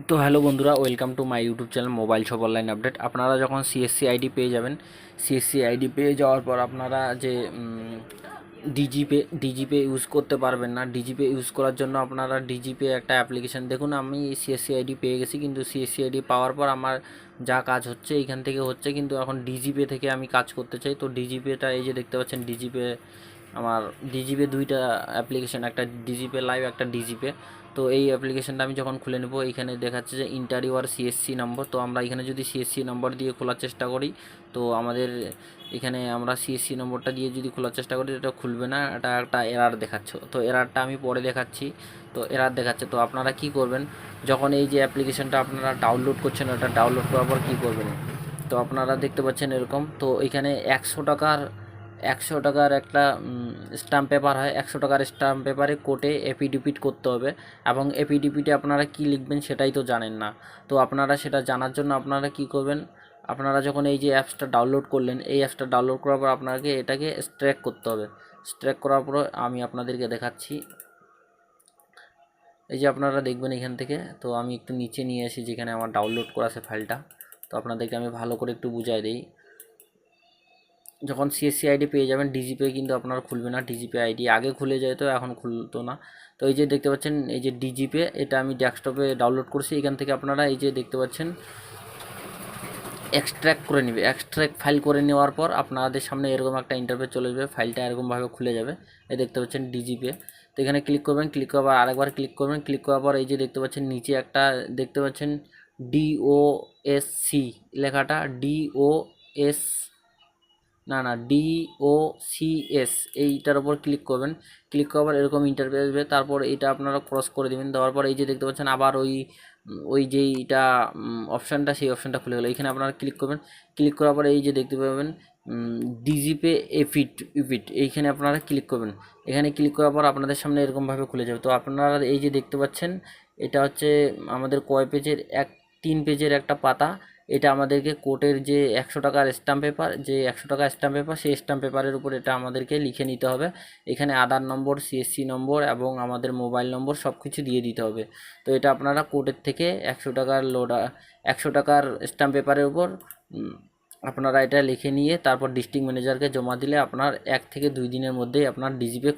তো হ্যালো বন্ধুরা, welcome to my YouTube channel mobile shop online update. আপনারা যখন সিএসসি আইডি পেয়ে যাবেন, সিএসসি আইডি পেয়ে যাওয়ার পর আপনারা যে ডিজিপে ইউজ করতে পারবেন না। ডিজিপে ইউজ করার জন্য আপনারা ডিজিপে একটা অ্যাপ্লিকেশান, দেখুন আমি সিএসসি আইডি পেয়ে গেছি, কিন্তু সিএসসি আইডি পাওয়ার পর আমার যা কাজ হচ্ছে এইখান থেকে হচ্ছে, কিন্তু এখন ডিজিপে থেকে আমি কাজ করতে চাই। তো ডিজিপেটা এই যে দেখতে পাচ্ছেন, ডিজিপে আমার ডিজিপে দুইটা অ্যাপ্লিকেশান, একটা ডিজিপে লাইভ, একটা ডিজিপে। তো এই অ্যাপ্লিকেশানটা আমি যখন খুলে নেব, এইখানে দেখাচ্ছে যে ইন্টার ইউর সিএসসি নম্বর। তো আমরা এখানে যদি সিএসসি নম্বর দিয়ে খোলার চেষ্টা করি, তো আমাদের এখানে আমরা সিএসসি নম্বরটা দিয়ে যদি খোলার চেষ্টা করি, এটা খুলবে না, এটা একটা এরার দেখাচ্ছে। তো এরারটা আমি পরে দেখাচ্ছি। তো এরার দেখাচ্ছে, তো আপনারা কি করবেন, যখন এই যে অ্যাপ্লিকেশানটা আপনারা ডাউনলোড করছেন, ওটা ডাউনলোড করার পর কী করবেন, তো আপনারা দেখতে পাচ্ছেন এরকম। তো এখানে 100 টাকার একটা স্ট্যাম্প পেপার হয়। 100 টাকার স্ট্যাম্প পেপারে কোর্টে এফিডেভিট করতে হবে, এবং এফিডেভিটে আপনারা কি লিখবেন সেটাই তো জানেন না। তো আপনারা সেটা জানার জন্য আপনারা কি করবেন, আপনারা যখন এই যে অ্যাপসটা ডাউনলোড করলেন, এই অ্যাপসটা ডাউনলোড করার পর আপনাকে এটাকে স্ট্র্যাক করতে হবে। স্ট্র্যাক করার পর আমি আপনাদেরকে দেখাচ্ছি। এই যে আপনারা দেখবেন এখান থেকে, তো আমি একটু নিচে নিয়ে আসি যেখানে আমার ডাউনলোড করা আছে ফাইলটা। তো আপনাদেরকে আমি ভালো করে একটু বুঝাই দিই। যখন সিএসসি আইডি পেয়ে যাবেন, ডিজিপে কিন্তু আপনার খুলবে না। ডিজিপে আইডি আগে খুলে যেত, এখন খুলতো না। তো এই যে দেখতে পাচ্ছেন, এই যে ডিজিপে, এটা আমি ডেস্কটপে ডাউনলোড করছি। এখান থেকে আপনারা এই যে দেখতে পাচ্ছেন এক্সট্র্যাক্ট করে নেবে। এক্সট্র্যাক্ট ফাইল করে নেওয়ার পর আপনাদের সামনে এরকম একটা ইন্টারফেস চলে যাবে, ফাইলটা এরকমভাবে খুলে যাবে। এই দেখতে পাচ্ছেন ডিজিপে। তো এখানে ক্লিক করবেন, ক্লিক করার পর আরেকবার ক্লিক করবেন। ক্লিক করার পর এই যে দেখতে পাচ্ছেন নিচে একটা দেখতে পাচ্ছেন DOSC লেখাটা, DOS DOCS, এইটার উপর ক্লিক করবেন। ক্লিক করার পর এরকম ইন্টারফেস আসবে। তারপর এটা আপনারা ক্রস করে দেবেন। দেওয়ার পর এই যে দেখতে পাচ্ছেন আবার ওই যে এটা অপশানটা, সেই অপশানটা খুলে গেলো। এখানে আপনারা ক্লিক করবেন। ক্লিক করার পরে এই যে দেখতে পাবেন ডিজিপে ইপিট, এইখানে আপনারা ক্লিক করবেন। এখানে ক্লিক করার পর আপনাদের সামনে এরকমভাবে খুলে যাবে। তো আপনারা এই যে দেখতে পাচ্ছেন, এটা হচ্ছে আমাদের কয় পেজের, 3 পেজের একটা পাতা। এটা আমাদেরকে কোর্টের যে 100 টাকার স্ট্যাম্প পেপার, যে 100 টাকার স্ট্যাম্প পেপার, সেই স্ট্যাম্প পেপারের উপর এটা আমাদেরকে লিখে নিতে হবে। এখানে আধার নম্বর, সিএসসি নম্বর এবং আমাদের মোবাইল নম্বর সব কিছু দিয়ে দিতে হবে। তো এটা আপনারা কোর্টের থেকে 100 টাকার স্ট্যাম্প পেপারের উপর আপনারা এটা লিখে নিয়ে তারপর ডিস্ট্রিক্ট ম্যানেজারকে জমা দিলে আপনার 1 থেকে 2 দিনের মধ্যেই আপনার ডিজিপে